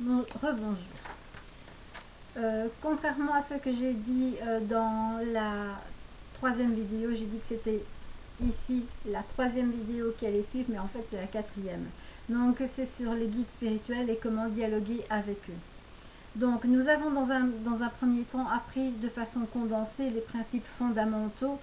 Rebonjour. Contrairement à ce que j'ai dit dans la troisième vidéo, j'ai dit que c'était ici la troisième vidéo qui allait suivre, mais en fait c'est la quatrième. Donc c'est sur les guides spirituels et comment dialoguer avec eux. Donc nous avons dans un premier temps appris de façon condensée les principes fondamentaux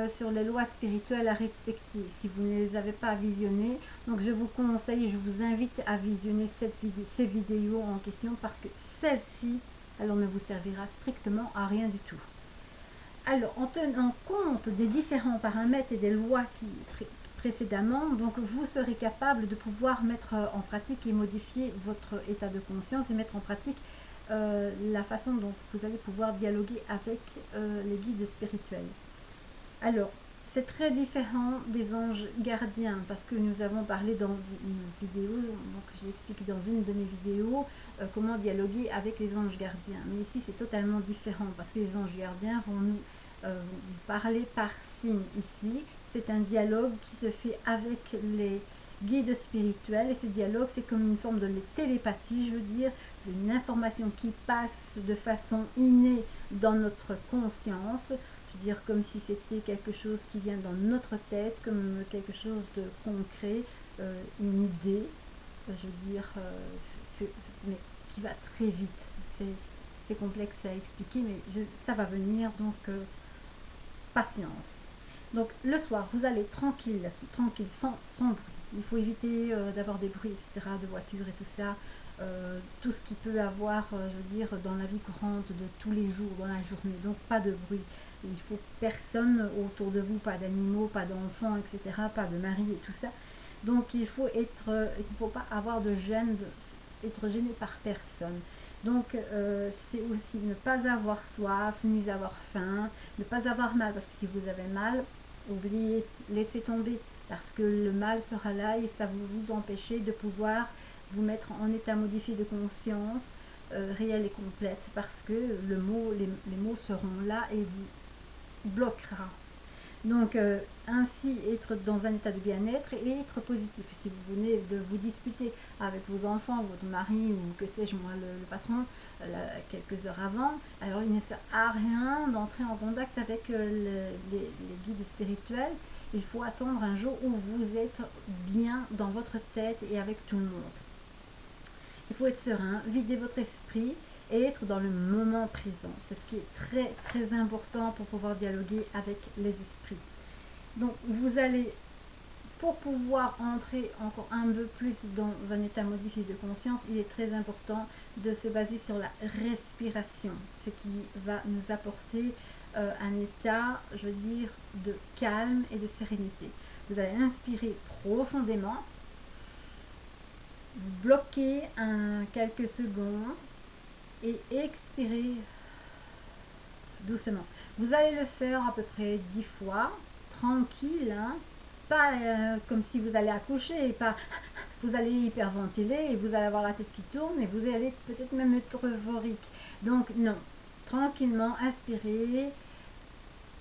sur les lois spirituelles à respecter. Si vous ne les avez pas visionnées, donc je vous conseille, je vous invite à visionner ces vidéos en question parce que celle-ci, alors ne vous servira strictement à rien du tout. Alors en tenant compte des différents paramètres et des lois qui précédemment, donc vous serez capable de pouvoir mettre en pratique et modifier votre état de conscience et mettre en pratique la façon dont vous allez pouvoir dialoguer avec les guides spirituels. Alors, c'est très différent des anges gardiens parce que nous avons parlé dans une vidéo, donc j'ai expliqué dans une de mes vidéos comment dialoguer avec les anges gardiens. Mais ici, c'est totalement différent parce que les anges gardiens vont nous parler par signe ici. C'est un dialogue qui se fait avec les guides spirituels et ce dialogue, c'est comme une forme de télépathie, je veux dire, une information qui passe de façon innée dans notre conscience, dire comme si c'était quelque chose qui vient dans notre tête, comme quelque chose de concret, une idée, je veux dire, mais qui va très vite. C'est complexe à expliquer, mais ça va venir, donc patience. Donc le soir, vous allez tranquille, sans bruit. Il faut éviter d'avoir des bruits, etc., de voitures et tout ça. Tout ce qui peut avoir, je veux dire, dans la vie courante de tous les jours, dans la journée. Donc pas de bruit. Il faut personne autour de vous, pas d'animaux, pas d'enfants, etc., pas de mari et tout ça. Donc il faut pas avoir de gêne, être gêné par personne. Donc c'est aussi ne pas avoir soif, ni avoir faim, ne pas avoir mal, parce que si vous avez mal, oubliez, laissez tomber, parce que le mal sera là et ça va vous empêcher de pouvoir vous mettre en état modifié de conscience réelle et complète, parce que les mots seront là et vous bloquera. Donc ainsi être dans un état de bien-être et être positif. Si vous venez de vous disputer avec vos enfants, votre mari ou que sais-je moi, le patron, quelques heures avant, alors il ne sert à rien d'entrer en contact avec les guides spirituels. Il faut attendre un jour où vous êtes bien dans votre tête et avec tout le monde. Il faut être serein, vider votre esprit et être dans le moment présent. C'est ce qui est très très important pour pouvoir dialoguer avec les esprits. Donc vous allez, pour pouvoir entrer encore un peu plus dans un état modifié de conscience, il est très important de se baser sur la respiration, ce qui va nous apporter un état, je veux dire, de calme et de sérénité. Vous allez inspirer profondément, vous bloquez quelques secondes et expirer doucement. Vous allez le faire à peu près 10 fois, tranquille, hein, pas comme si vous allez accoucher, pas vous allez hyperventiler et vous allez avoir la tête qui tourne et vous allez peut-être même être euphorique. Donc non, tranquillement, inspirez,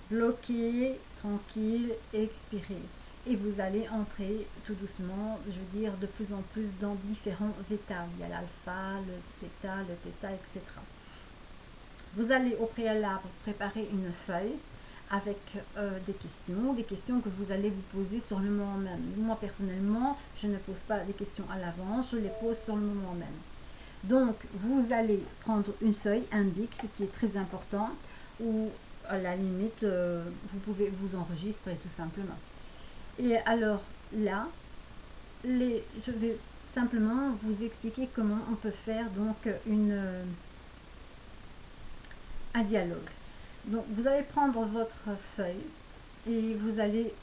bloquez, tranquille, expirez. Et vous allez entrer tout doucement, je veux dire, de plus en plus dans différents états. Il y a l'alpha, le theta, etc. Vous allez au préalable préparer une feuille avec des questions que vous allez vous poser sur le moment même. Moi personnellement, je ne pose pas des questions à l'avance, je les pose sur le moment même. Donc vous allez prendre une feuille, un bic, ce qui est très important, ou à la limite, vous pouvez vous enregistrer tout simplement. Et alors là, je vais simplement vous expliquer comment on peut faire donc un dialogue. Donc vous allez prendre votre feuille et vous allez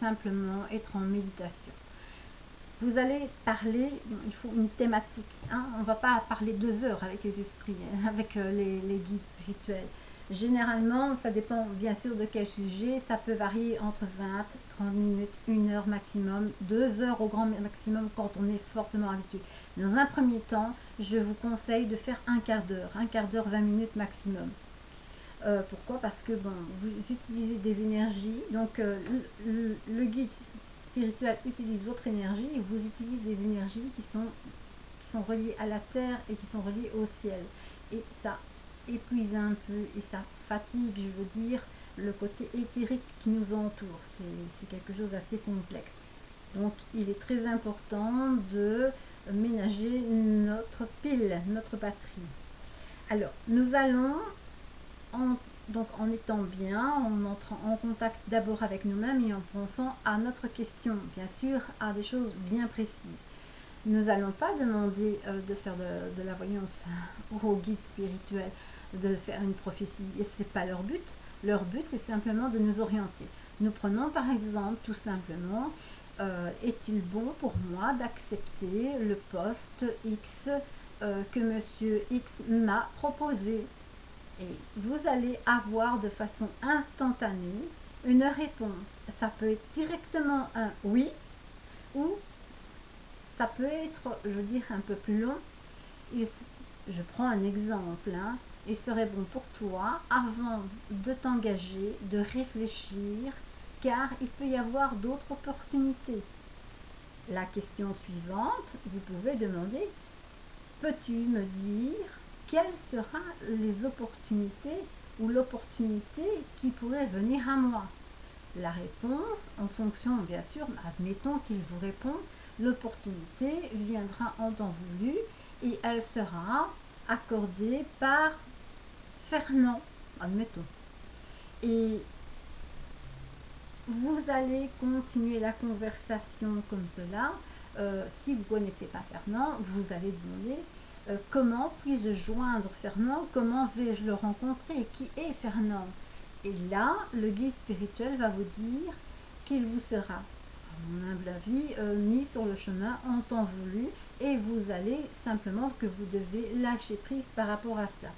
simplement être en méditation. Vous allez parler, il faut une thématique, hein, on ne va pas parler 2 heures avec les esprits, avec les guides spirituels. Généralement, ça dépend bien sûr de quel sujet, ça peut varier entre 20, 30 minutes, 1 heure maximum, 2 heures au grand maximum quand on est fortement habitué. Dans un premier temps, je vous conseille de faire un quart d'heure, 20 minutes maximum. Pourquoi? Parce que bon, vous utilisez des énergies, donc le guide spirituel utilise votre énergie et vous utilisez des énergies qui sont reliés à la terre et qui sont reliés au ciel. Et ça épuise un peu et ça fatigue, je veux dire, le côté éthérique qui nous entoure. C'est quelque chose d'assez complexe. Donc il est très important de ménager notre pile, notre batterie. Alors, nous allons, donc en étant bien, en entrant en contact d'abord avec nous-mêmes et en pensant à notre question, bien sûr, à des choses bien précises. Nous n'allons pas demander de faire de la voyance aux guides spirituels, de faire une prophétie, et ce n'est pas leur but. Leur but, c'est simplement de nous orienter. Nous prenons par exemple, tout simplement, est-il bon pour moi d'accepter le poste X que monsieur X m'a proposé? Et vous allez avoir de façon instantanée une réponse. Ça peut être directement un oui ou ça peut être, je veux dire, un peu plus long. Je prends un exemple. Il serait bon pour toi, avant de t'engager, de réfléchir, car il peut y avoir d'autres opportunités. La question suivante, vous pouvez demander, peux-tu me dire quelles seront les opportunités ou l'opportunité qui pourrait venir à moi? La réponse, en fonction, bien sûr, admettons qu'il vous répond, l'opportunité viendra en temps voulu et elle sera accordée par Fernand, admettons. Et vous allez continuer la conversation comme cela. Si vous ne connaissez pas Fernand, vous allez demander comment puis-je joindre Fernand, comment vais-je le rencontrer, qui est Fernand? Et là, le guide spirituel va vous dire qu'il vous sera, à mon humble avis, mis sur le chemin en temps voulu et vous allez simplement que vous devez lâcher prise par rapport à cela.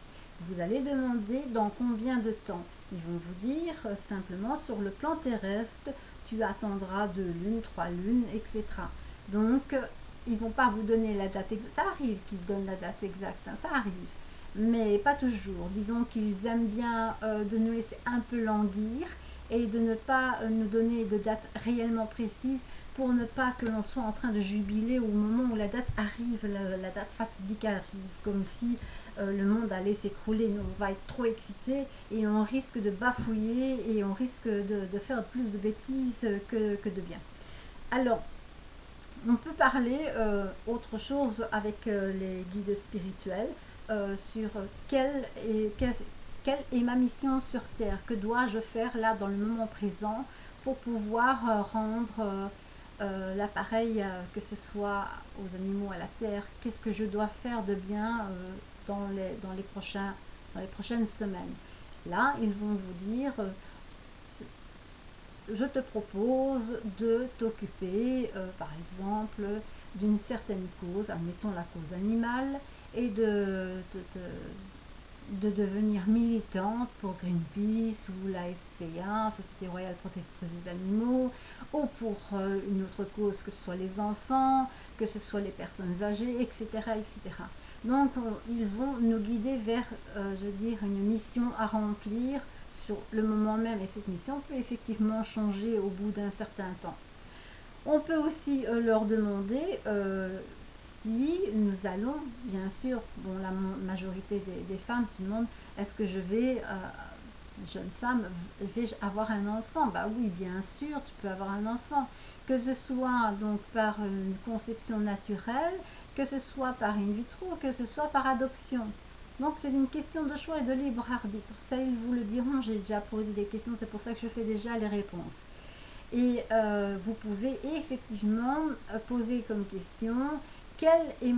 Vous allez demander dans combien de temps. Ils vont vous dire simplement sur le plan terrestre, tu attendras 2 lunes, 3 lunes, etc. Donc, ils ne vont pas vous donner la date exacte. Ça arrive qu'ils donnent la date exacte, ça arrive. Mais pas toujours. Disons qu'ils aiment bien de nous laisser un peu languir et de ne pas nous donner de date réellement précise pour ne pas que l'on soit en train de jubiler au moment où la date arrive, la date fatidique arrive, comme si le monde allait s'écrouler. Nous, on va être trop excité et on risque de bafouiller et on risque de faire plus de bêtises que de bien. Alors, on peut parler autre chose avec les guides spirituels sur quelle est ma mission sur Terre, que dois-je faire là dans le moment présent pour pouvoir rendre l'appareil, que ce soit aux animaux, à la terre, qu'est-ce que je dois faire de bien dans les prochaines semaines. Là, ils vont vous dire, je te propose de t'occuper, par exemple, d'une certaine cause, admettons la cause animale, et de devenir militante pour Greenpeace ou la SPA, Société Royale Protectrice des Animaux, ou pour une autre cause, que ce soit les enfants, que ce soit les personnes âgées, etc. etc. Donc, ils vont nous guider vers, je veux dire, une mission à remplir sur le moment même. Et cette mission peut effectivement changer au bout d'un certain temps. On peut aussi leur demander si nous allons, bien sûr, bon, la majorité des femmes se demandent, est-ce que je vais, jeune femme, vais-je avoir un enfant? Bah oui, bien sûr, tu peux avoir un enfant. Que ce soit donc par une conception naturelle, que ce soit par in vitro, que ce soit par adoption. Donc c'est une question de choix et de libre arbitre. Ça, ils vous le diront, j'ai déjà posé des questions, c'est pour ça que je fais déjà les réponses. Et vous pouvez effectivement poser comme question, quelle est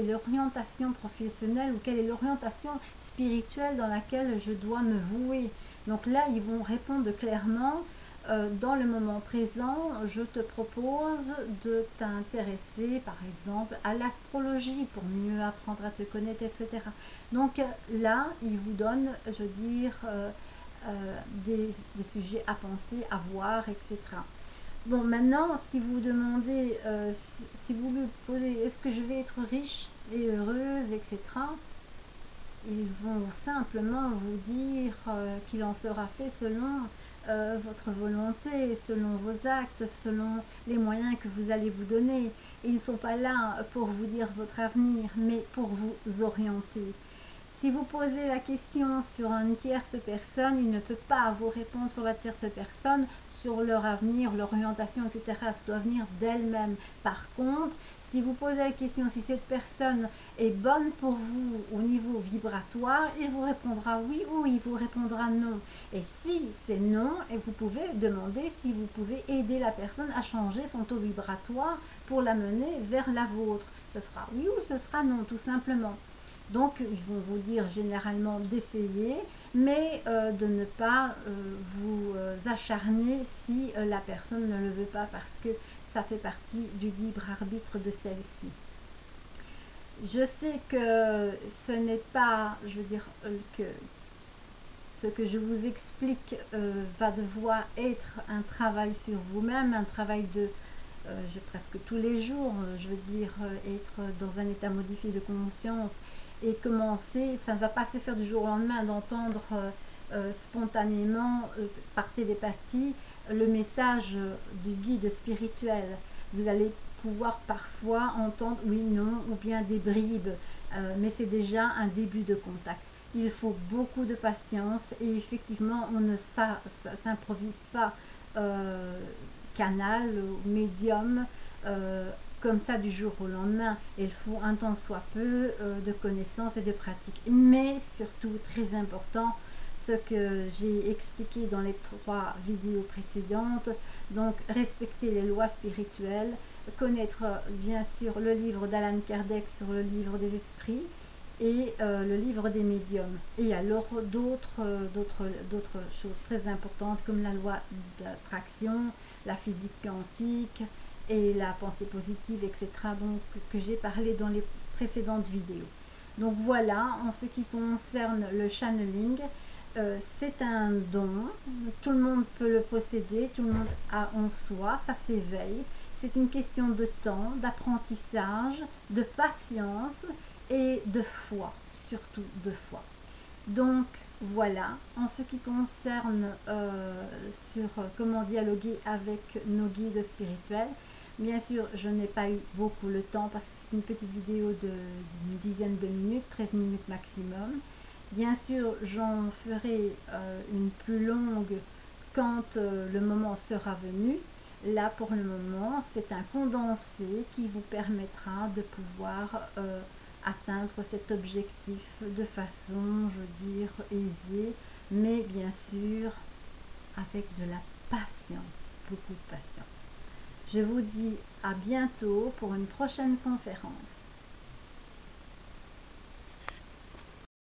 l'orientation professionnelle ou quelle est l'orientation spirituelle dans laquelle je dois me vouer. Donc là, ils vont répondre clairement, dans le moment présent, je te propose de t'intéresser par exemple à l'astrologie pour mieux apprendre à te connaître, etc. Donc là, ils vous donnent, je veux dire, des sujets à penser, à voir, etc. Bon, maintenant, si vous demandez, si vous lui posez, est-ce que je vais être riche et heureuse, etc., ils vont simplement vous dire qu'il en sera fait selon votre volonté, selon vos actes, selon les moyens que vous allez vous donner. Ils ne sont pas là pour vous dire votre avenir, mais pour vous orienter. Si vous posez la question sur une tierce personne, il ne peut pas vous répondre sur la tierce personne, sur leur avenir, leur orientation, etc. Ça doit venir d'elle-même. Par contre, si vous posez la question si cette personne est bonne pour vous au niveau vibratoire, il vous répondra oui ou il vous répondra non. Et si c'est non, et vous pouvez demander si vous pouvez aider la personne à changer son taux vibratoire pour la mener vers la vôtre. Ce sera oui ou ce sera non, tout simplement. Donc, ils vont vous dire généralement d'essayer, mais de ne pas vous acharner si la personne ne le veut pas, parce que ça fait partie du libre arbitre de celle-ci. Je sais que ce n'est pas, je veux dire, que ce que je vous explique va devoir être un travail sur vous-même, un travail de presque tous les jours, je veux dire, être dans un état modifié de conscience et commencer, ça ne va pas se faire du jour au lendemain d'entendre spontanément par télépathie le message du guide spirituel. Vous allez pouvoir parfois entendre oui, non, ou bien des bribes, mais c'est déjà un début de contact. Il faut beaucoup de patience et effectivement, on ne s'improvise pas canal ou médium comme ça du jour au lendemain. Il faut un tant soit peu de connaissances et de pratiques. Mais surtout, très important, ce que j'ai expliqué dans les 3 vidéos précédentes, donc respecter les lois spirituelles, connaître bien sûr le livre d'Alan Kardec sur le livre des esprits et le livre des médiums. Et alors d'autres choses très importantes comme la loi d'attraction, la physique quantique et la pensée positive, etc. Donc, que j'ai parlé dans les précédentes vidéos. Donc voilà, en ce qui concerne le channeling, c'est un don, tout le monde peut le posséder, tout le monde a en soi, ça s'éveille. C'est une question de temps, d'apprentissage, de patience et de foi, surtout de foi. Donc voilà, en ce qui concerne sur comment dialoguer avec nos guides spirituels, bien sûr je n'ai pas eu beaucoup le temps parce que c'est une petite vidéo d'une dizaine de minutes, 13 minutes maximum. Bien sûr j'en ferai une plus longue quand le moment sera venu. Là pour le moment c'est un condensé qui vous permettra de pouvoir atteindre cet objectif de façon, je veux dire, aisée, mais bien sûr avec de la patience, beaucoup de patience. Je vous dis à bientôt pour une prochaine conférence.